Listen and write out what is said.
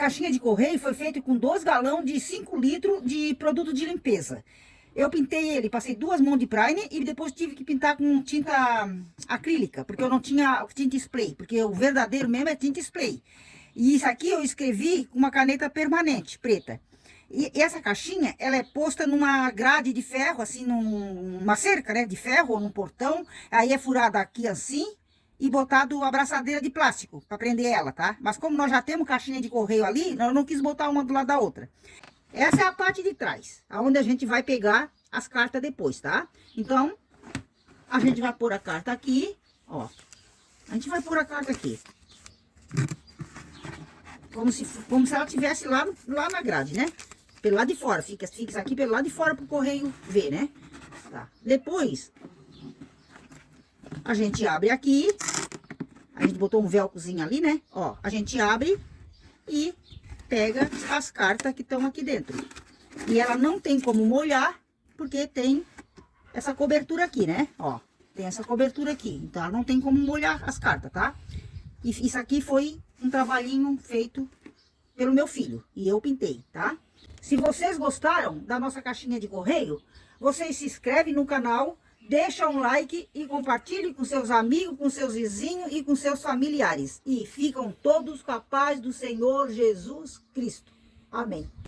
caixinha de correio foi feita com 2 galões de 5 litros de produto de limpeza. Eu pintei ele, passei 2 mãos de primer e depois tive que pintar com tinta acrílica, porque eu não tinha tinta spray, porque o verdadeiro mesmo é tinta spray. E isso aqui eu escrevi com uma caneta permanente, preta. E essa caixinha, ela é posta numa grade de ferro, assim, numa cerca, né, de ferro ou num portão. Aí é furada aqui assim e botado a abraçadeira de plástico para prender ela, tá? Mas como nós já temos caixinha de correio ali, eu não quis botar uma do lado da outra. Essa é a parte de trás, aonde a gente vai pegar as cartas depois, tá? Então, a gente vai pôr a carta aqui, ó. A gente vai pôr a carta aqui. Como se ela estivesse lá na grade, né? Pelo lado de fora, fica aqui pelo lado de fora pro correio ver, né? Tá. Depois, a gente abre aqui. A gente botou um velcrozinho ali, né? Ó, a gente abre e pega as cartas que estão aqui dentro. E ela não tem como molhar, porque tem essa cobertura aqui, né? Ó, tem essa cobertura aqui. Então, ela não tem como molhar as cartas, tá? E isso aqui foi um trabalhinho feito pelo meu filho. E eu pintei, tá? Se vocês gostaram da nossa caixinha de correio, vocês se inscrevem no canal, deixa um like e compartilhe com seus amigos, com seus vizinhos e com seus familiares. E ficam todos com a paz do Senhor Jesus Cristo. Amém.